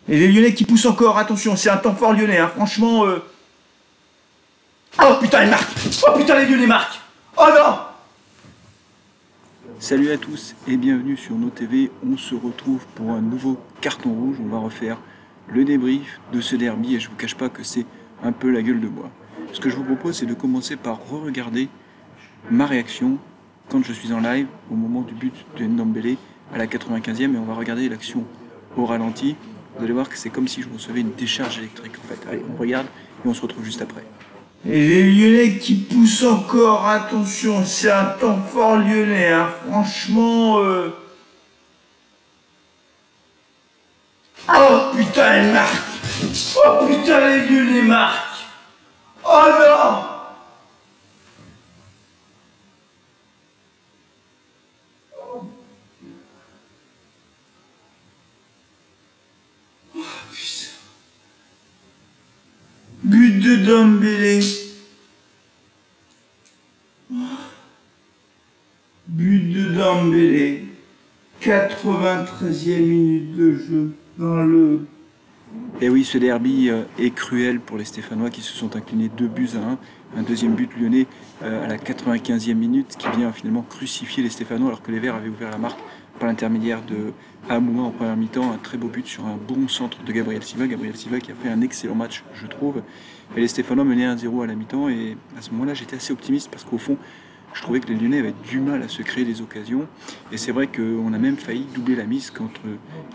Et les Lyonnais qui poussent encore, attention, c'est un temps fort lyonnais, hein. Franchement... Oh putain, ils marquent. Oh putain, les Lyonnais marquent. Oh non. Salut à tous et bienvenue sur nos TV. On se retrouve pour un nouveau carton rouge. On va refaire le débrief de ce derby et je vous cache pas que c'est un peu la gueule de bois. Ce que je vous propose, c'est de commencer par re-regarder ma réaction quand je suis en live au moment du but de Ndombele à la 95e et on va regarder l'action au ralenti. Vous allez voir que c'est comme si je recevais une décharge électrique en fait. Allez, on regarde et on se retrouve juste après. Et les Lyonnais qui poussent encore, attention, c'est un temps fort lyonnais, hein. Franchement... Oh putain, ils marquent. Oh putain, les Lyonnais marquent. Oh non. But de Ndombele. But de Ndombele. 93e minute de jeu dans le... Et oui, ce derby est cruel pour les Stéphanois qui se sont inclinés 2-1. Un deuxième but lyonnais à la 95e minute qui vient finalement crucifier les Stéphanois alors que les Verts avaient ouvert la marque par l'intermédiaire de Amouma en première mi-temps. Un très beau but sur un bon centre de Gabriel Silva. Gabriel Silva qui a fait un excellent match, je trouve. Et les Stéphanois menaient 1-0 à la mi-temps et à ce moment-là, j'étais assez optimiste parce qu'au fond, je trouvais que les Lyonnais avaient du mal à se créer des occasions. Et c'est vrai qu'on a même failli doubler la mise quand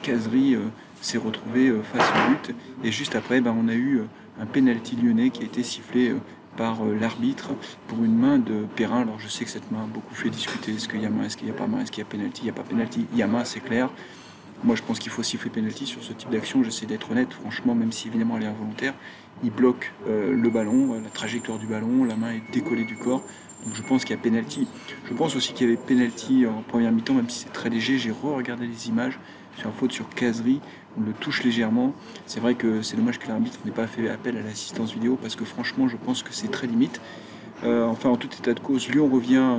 Kazri s'est retrouvé face au but. Et juste après, on a eu un penalty lyonnais qui a été sifflé par l'arbitre pour une main de Perrin. Alors je sais que cette main a beaucoup fait discuter. Est-ce qu'il y a main, est-ce qu'il n'y a pas main, est-ce qu'il y a penalty, il n'y a pas penalty. Il y a main, c'est clair. Moi je pense qu'il faut siffler penalty sur ce type d'action. J'essaie d'être honnête, franchement, même si évidemment elle est involontaire. Il bloque le ballon, la trajectoire du ballon, la main est décollée du corps. Donc je pense qu'il y a penalty. Je pense aussi qu'il y avait penalty en première mi-temps, même si c'est très léger. J'ai re-regardé les images sur une faute sur Kazri. On le touche légèrement. C'est vrai que c'est dommage que l'arbitre n'ait pas fait appel à l'assistance vidéo parce que franchement, je pense que c'est très limite. Enfin, en tout état de cause, Lyon revient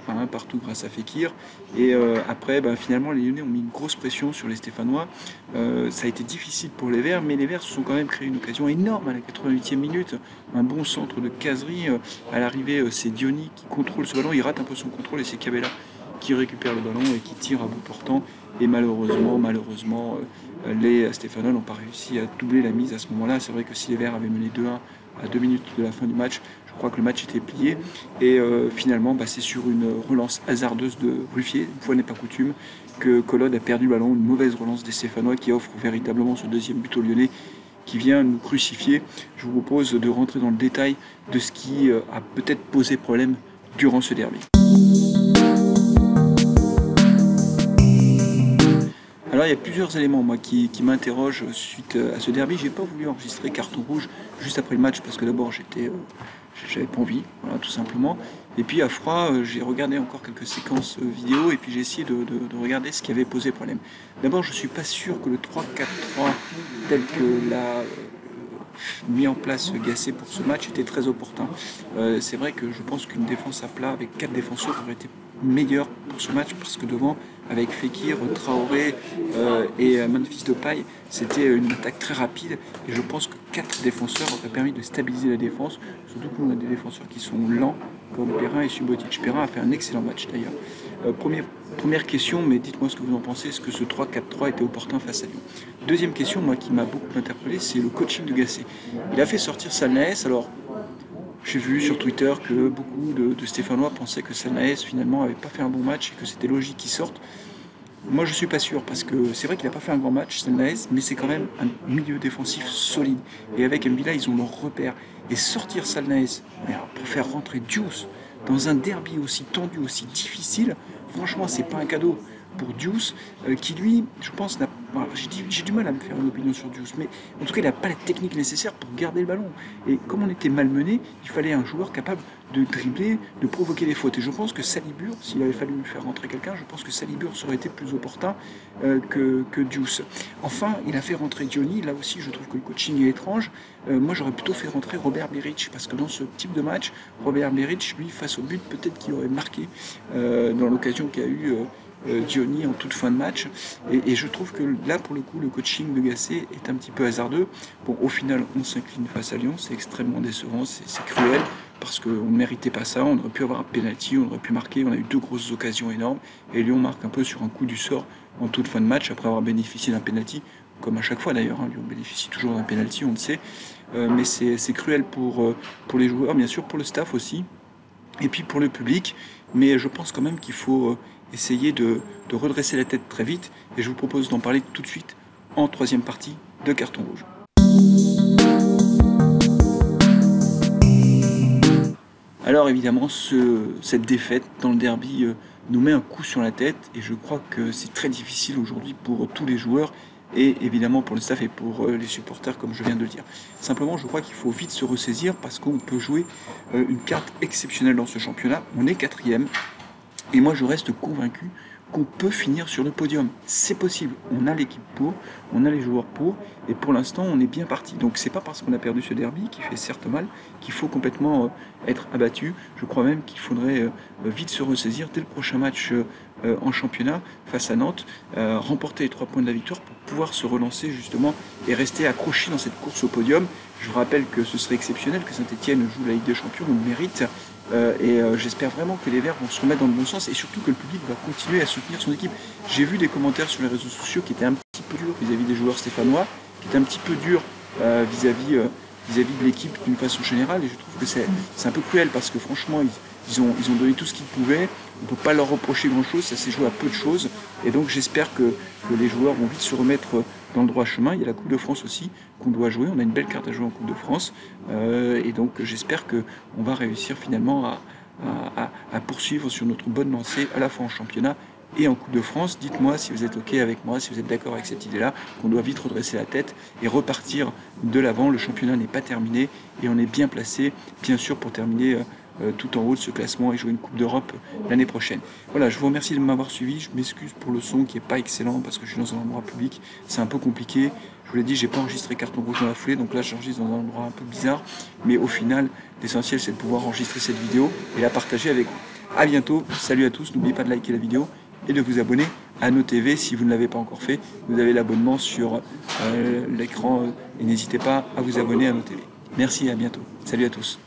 à un partout grâce à Fekir. Et après, finalement, les Lyonnais ont mis une grosse pression sur les Stéphanois. Ça a été difficile pour les Verts, mais les Verts se sont quand même créé une occasion énorme à la 88e minute. Un bon centre de Kazri. À l'arrivée, c'est Diony qui contrôle ce ballon. Il rate un peu son contrôle et c'est Cabella qui récupère le ballon et qui tire à bout portant. Et malheureusement, les Stéphanois n'ont pas réussi à doubler la mise à ce moment-là. C'est vrai que si les Verts avaient mené 2-1 à 2 minutes de la fin du match, je crois que le match était plié. Et finalement, c'est sur une relance hasardeuse de Ruffier, une fois n'est pas coutume, que Collode a perdu le ballon. Une mauvaise relance des Stéphanois qui offre véritablement ce deuxième but aux Lyonnais qui vient nous crucifier. Je vous propose de rentrer dans le détail de ce qui a peut-être posé problème durant ce derby. Alors il y a plusieurs éléments qui m'interrogent suite à ce derby. J'ai pas voulu enregistrer carton rouge juste après le match parce que d'abord j'avais pas envie, voilà, tout simplement. Et puis à froid, j'ai regardé encore quelques séquences vidéo et puis j'ai essayé de regarder ce qui avait posé problème. D'abord, je suis pas sûr que le 3-4-3 tel que l'a mis en place Gasset pour ce match était très opportun. C'est vrai que je pense qu'une défense à plat avec 4 défenseurs aurait été meilleure pour ce match parce que devant, avec Fekir, Traoré et Memphis Depay, c'était une attaque très rapide et je pense que 4 défenseurs auraient permis de stabiliser la défense, surtout qu'on a des défenseurs qui sont lents comme Perrin et Subotic. Perrin a fait un excellent match d'ailleurs. Première question, mais dites-moi ce que vous en pensez, est-ce que ce 3-4-3 était opportun face à Lyon? Deuxième question, moi qui m'a beaucoup interpellé, c'est le coaching de Gasset. Il a fait sortir Salnaès, alors j'ai vu sur Twitter que beaucoup de Stéphanois pensaient que Salnaès finalement n'avait pas fait un bon match et que c'était logique qu'il sorte. Moi je ne suis pas sûr parce que c'est vrai qu'il n'a pas fait un grand match Salnaès, mais c'est quand même un milieu défensif solide. Et avec Mbila ils ont leur repère. Et sortir Salnaès pour faire rentrer Diouf dans un derby aussi tendu, aussi difficile, franchement c'est pas un cadeau pour Diouf, qui lui, je pense, j'ai du mal à me faire une opinion sur Diouf, mais en tout cas, il n'a pas la technique nécessaire pour garder le ballon. Et comme on était malmené, il fallait un joueur capable de dribbler, de provoquer des fautes. Et je pense que Salibur, s'il avait fallu faire rentrer quelqu'un, je pense que Salibur aurait été plus opportun que Diouf. Enfin, il a fait rentrer Diony. Là aussi, je trouve que le coaching est étrange. Moi, j'aurais plutôt fait rentrer Robert Berić, parce que dans ce type de match, Robert Berić, lui, face au but, peut-être qu'il aurait marqué dans l'occasion qu'il y a eu Diony en toute fin de match. Et je trouve que là, pour le coup, le coaching de Gasset est un petit peu hasardeux. Bon, au final, on s'incline face à Lyon, c'est extrêmement décevant, c'est cruel, parce qu'on ne méritait pas ça, on aurait pu avoir un penalty, on aurait pu marquer, on a eu 2 grosses occasions énormes, et Lyon marque un peu sur un coup du sort en toute fin de match, après avoir bénéficié d'un penalty, comme à chaque fois d'ailleurs, hein, Lyon bénéficie toujours d'un penalty, on le sait, mais c'est cruel pour les joueurs, bien sûr, pour le staff aussi, et puis pour le public, mais je pense quand même qu'il faut essayer de redresser la tête très vite, et je vous propose d'en parler tout de suite en 3e partie de Carton Rouge. Alors évidemment, cette défaite dans le derby nous met un coup sur la tête, et je crois que c'est très difficile aujourd'hui pour tous les joueurs, et évidemment pour le staff et pour les supporters, comme je viens de le dire. Simplement, je crois qu'il faut vite se ressaisir, parce qu'on peut jouer une carte exceptionnelle dans ce championnat. On est 4e, et moi je reste convaincu qu'on peut finir sur le podium. C'est possible, on a l'équipe pour, on a les joueurs pour, et pour l'instant on est bien parti. Donc c'est pas parce qu'on a perdu ce derby, qui fait certes mal, qu'il faut complètement être abattu. Je crois même qu'il faudrait vite se ressaisir dès le prochain match en championnat face à Nantes, remporter les 3 points de la victoire pour pouvoir se relancer justement et rester accroché dans cette course au podium. Je vous rappelle que ce serait exceptionnel que Saint-Etienne joue la Ligue des Champions, on le mérite. J'espère vraiment que les Verts vont se remettre dans le bon sens, et surtout que le public va continuer à soutenir son équipe. J'ai vu des commentaires sur les réseaux sociaux qui étaient un petit peu durs vis-à-vis des joueurs stéphanois, qui étaient un petit peu durs vis-à-vis de l'équipe d'une façon générale, et je trouve que c'est un peu cruel, parce que franchement ils ont donné tout ce qu'ils pouvaient, on ne peut pas leur reprocher grand chose, ça s'est joué à peu de choses, et donc j'espère que les joueurs vont vite se remettre dans le droit chemin. Il y a la Coupe de France aussi qu'on doit jouer, on a une belle carte à jouer en Coupe de France, et donc j'espère qu'on va réussir finalement à poursuivre sur notre bonne lancée, à la fois en championnat et en Coupe de France. Dites-moi si vous êtes OK avec moi, si vous êtes d'accord avec cette idée-là, qu'on doit vite redresser la tête et repartir de l'avant. Le championnat n'est pas terminé, et on est bien placé, bien sûr, pour terminer tout en haut de ce classement et jouer une Coupe d'Europe l'année prochaine. Voilà, je vous remercie de m'avoir suivi. Je m'excuse pour le son qui n'est pas excellent, parce que je suis dans un endroit public, c'est un peu compliqué. Je vous l'ai dit, j'ai pas enregistré Carton Rouge dans la foulée, donc là j'enregistre dans un endroit un peu bizarre, mais au final, l'essentiel c'est de pouvoir enregistrer cette vidéo et la partager avec vous. A bientôt, salut à tous, n'oubliez pas de liker la vidéo et de vous abonner à nos TV si vous ne l'avez pas encore fait. Vous avez l'abonnement sur l'écran, et n'hésitez pas à vous abonner à nos TV. Merci et à bientôt. Salut à tous.